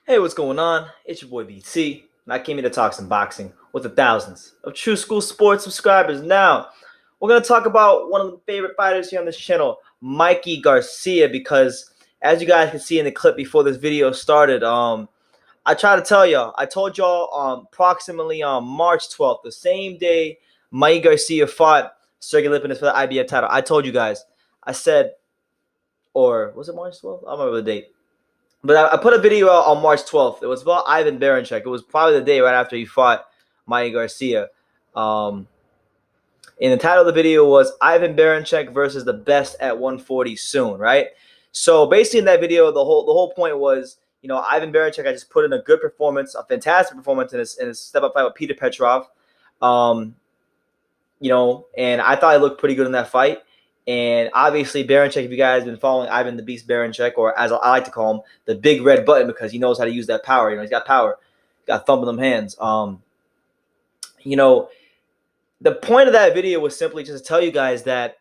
Hey, what's going on? It's your boy BT, and I came here to talk some boxing with the thousands of True School Sports subscribers. Now, we're going to talk about one of the favorite fighters here on this channel, Mikey Garcia, because as you guys can see in the clip before this video started, I try to tell y'all, I told y'all approximately on March 12th, the same day Mikey Garcia fought Sergey Lipinets for the IBF title. I told you guys, I said, or was it March 12th? I don't remember the date. But I put a video out on March 12th. It was about Ivan Baranchyk. It was probably the day right after he fought Mikey Garcia. And the title of the video was Ivan Baranchyk versus the best at 140 soon, right? So basically in that video, the whole point was, Ivan Baranchyk had just put in a good performance, a fantastic performance in his step-up fight with Peter Petrov. Um, and I thought he looked pretty good in that fight. And obviously, Baranchyk, if you guys have been following Ivan the Beast Baranchyk, or as I like to call him, the big red button, because he knows how to use that power. He's got power. He's got thumb in them hands. The point of that video was simply just to tell you guys that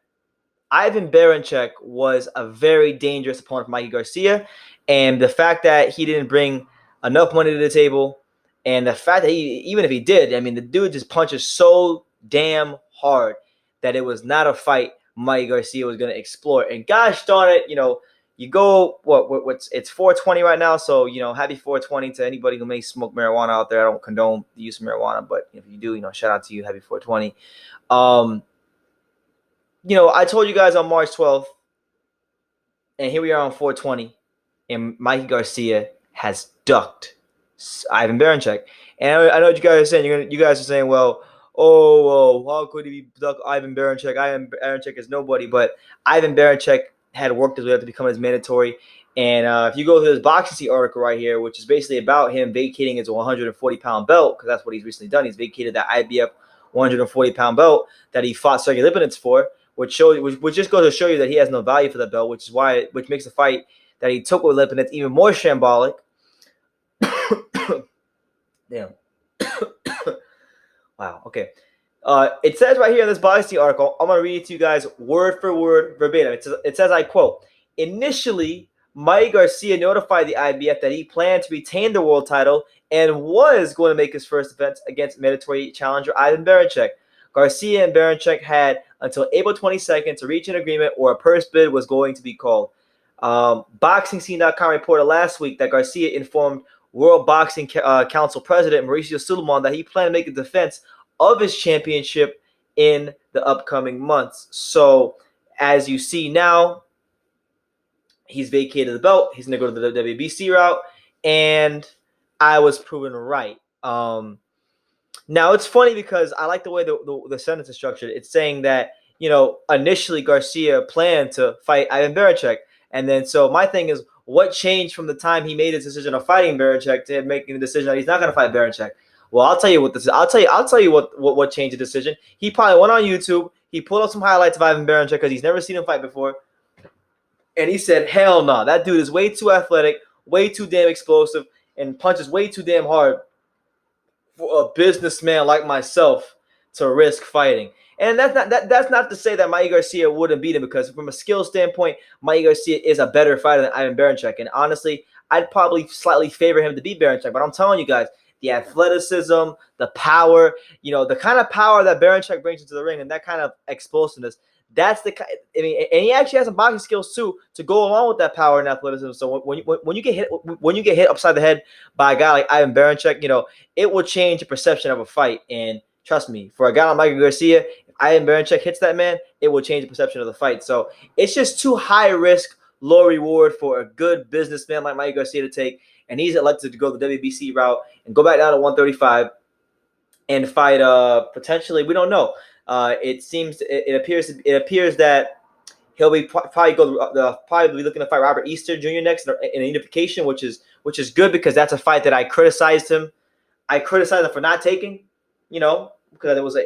Ivan Baranchyk was a very dangerous opponent for Mikey Garcia. And the fact that he didn't bring enough money to the table, and the fact that even if he did, I mean, the dude just punches so damn hard that it was not a fight Mikey Garcia was going to explore. And gosh darn it, you go, it's 420 right now, so, happy 420 to anybody who may smoke marijuana out there. I don't condone the use of marijuana, but if you do, shout out to you, happy 420. I told you guys on March 12th, and here we are on 420, and Mikey Garcia has ducked Ivan Baranchyk. And I know what you guys are saying. You guys are saying, well, how could he duck Ivan Baranchyk? Ivan Baranchyk is nobody. But Ivan Baranchyk had worked his way up to become his mandatory. And if you go to this Boxing article right here, which is basically about him vacating his 140-pound belt, because that's what he's recently done. He's vacated that IBF 140-pound belt that he fought Sergey Lipinets for, which just goes to show you that he has no value for that belt, which makes the fight that he took with Lipinets even more shambolic. Damn. Wow. Okay. It says right here in this Boxing article, I'm going to read it to you guys word for word, verbatim. It says, I quote, initially, Mikey Garcia notified the IBF that he planned to retain the world title and was going to make his first defense against mandatory challenger Ivan Baranchyk. Garcia and Baranchyk had until April 22nd to reach an agreement or a purse bid was going to be called. BoxingScene.com reported last week that Garcia informed World Boxing Council President Mauricio Suleiman that he planned to make a defense of his championship in the upcoming months. So, as you see now, he's vacated the belt. He's going to go to the WBC route, and I was proven right. Now, it's funny because I like the way the sentence is structured. It's saying that, initially Garcia planned to fight Ivan Baranchyk. And then, so my thing is, what changed from the time he made his decision of fighting Baranchyk to him making the decision that he's not going to fight Baranchyk? Well, I'll tell you what this is. I'll tell you what changed the decision. He probably went on YouTube. He pulled up some highlights of Ivan Baranchyk because he's never seen him fight before. And he said, hell no, that dude is way too athletic, way too damn explosive, and punches way too damn hard for a businessman like myself to risk fighting. And that's not to say that Mikey Garcia wouldn't beat him, because from a skill standpoint, Mikey Garcia is a better fighter than Ivan Baranchyk. And honestly, I'd probably slightly favor him to beat Baranchyk. But I'm telling you guys, the athleticism, the power, the kind of power that Baranchyk brings into the ring, and that kind of explosiveness, that's and he actually has some boxing skills too to go along with that power and athleticism. So when you get hit upside the head by a guy like Ivan Baranchyk, it will change the perception of a fight. And trust me, for a guy like Mikey Garcia, if Ivan Baranchyk hits that man, it will change the perception of the fight. So it's just too high risk, low reward for a good businessman like Mikey Garcia to take. And he's elected to go the WBC route and go back down to 135 and fight potentially, we don't know. It appears that he'll be probably looking to fight Robert Easter Jr. next in a unification, which is good, because that's a fight that I criticized him. I criticized him for not taking, because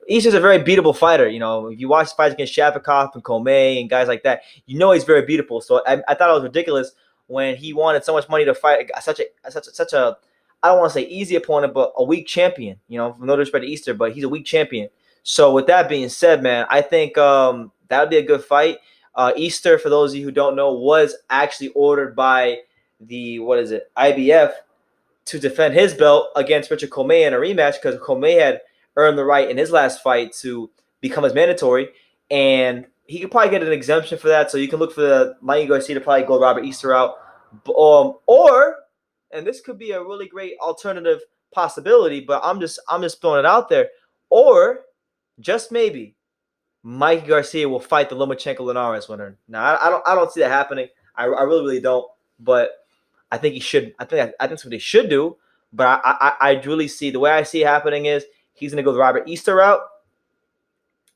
Easter's a very beatable fighter. If you watch fights against Shafikov and Comey and guys like that, he's very beatable. So I thought it was ridiculous when he wanted so much money to fight such a I don't want to say easy opponent, but a weak champion. No disrespect to Easter, but he's a weak champion. So with that being said, man, I think that would be a good fight. Easter, for those of you who don't know, was actually ordered by the IBF to defend his belt against Richard Comey in a rematch because Comey had earned the right in his last fight to become his mandatory, and he could probably get an exemption for that. So you can look for the Mikey Garcia to probably go Robert Easter out, or and this could be a really great alternative possibility, but I'm just throwing it out there, or just maybe Mikey Garcia will fight the Lomachenko Linares winner. Now I don't see that happening. I really don't, but I think he should. I think that's what he should do. But I really see the way I see it happening is he's going to go the Robert Easter route,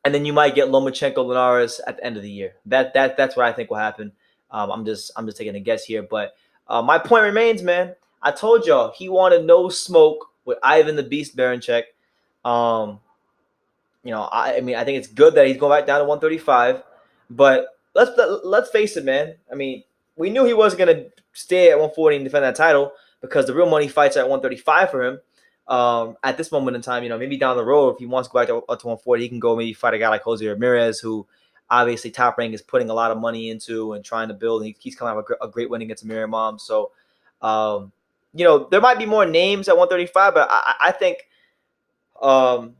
and then you might get Lomachenko Linares at the end of the year. That's what I think will happen. I'm just taking a guess here, but my point remains, man. I told y'all he wanted no smoke with Ivan the Beast Baranchyk. I mean, I think it's good that he's going back down to 135, but let's face it, man. I mean, we knew he wasn't going to stay at 140 and defend that title because the real money fights are at 135 for him. At this moment in time, maybe down the road, if he wants to go back to 140, he can go maybe fight a guy like Jose Ramirez, who obviously Top Rank is putting a lot of money into and trying to build. And he's coming out with a great win against Amir Imam. So, there might be more names at 135, but I think for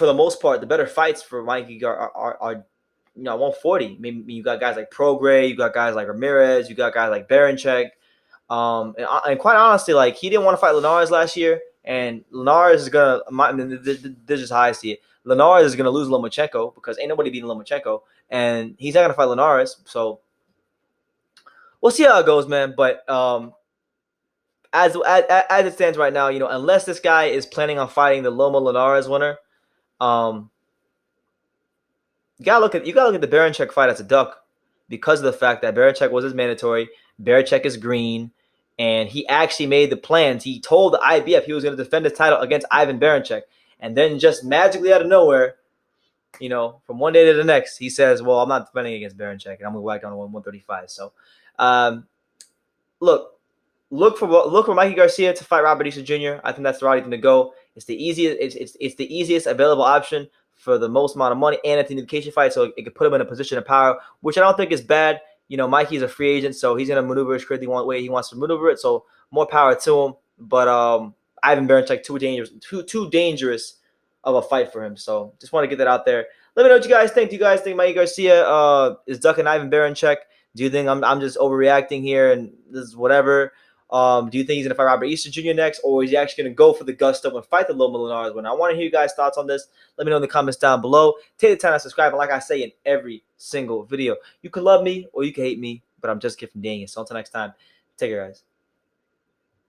the most part, the better fights for Mikey are 140. Maybe you got guys like Prograis, you got guys like Ramirez, you got guys like Baranchyk. And quite honestly, like he didn't want to fight Linares last year, and Linares is gonna. This is how I see it. Linares is gonna lose Lomachenko because ain't nobody beating Lomachenko, and he's not gonna fight Linares. So we'll see how it goes, man. But as it stands right now, unless this guy is planning on fighting the Loma Linares winner, you gotta look at the Baranchyk fight as a duck because of the fact that Baranchyk was his mandatory. Baranchyk is green, and he actually made the plans. He told the IBF he was going to defend his title against Ivan Baranchyk, and then just magically out of nowhere, from one day to the next, he says, "Well, I'm not defending against Baranchyk, and I'm going to whack down to 135." So, look for Mikey Garcia to fight Robert Easter Jr. I think that's the right thing to go. It's the easiest. It's the easiest available option for the most amount of money, and it's an indication fight, so it could put him in a position of power, which I don't think is bad. Mikey's a free agent, so he's gonna maneuver his career the way he wants to maneuver it. So more power to him. But Ivan Baranchyk too dangerous of a fight for him. So just want to get that out there. Let me know what you guys think. Do you guys think Mikey Garcia is ducking Ivan Baranchyk? Do you think I'm just overreacting here and this is whatever? Do you think he's going to fight Robert Easter Jr. next, or is he actually going to go for the gusto and fight the Loma Linares winner? I want to hear you guys' thoughts on this. Let me know in the comments down below. Take the time to subscribe, and like I say in every single video, you can love me or you can hate me, but I'm just kidding, dang it. So until next time, take care, guys.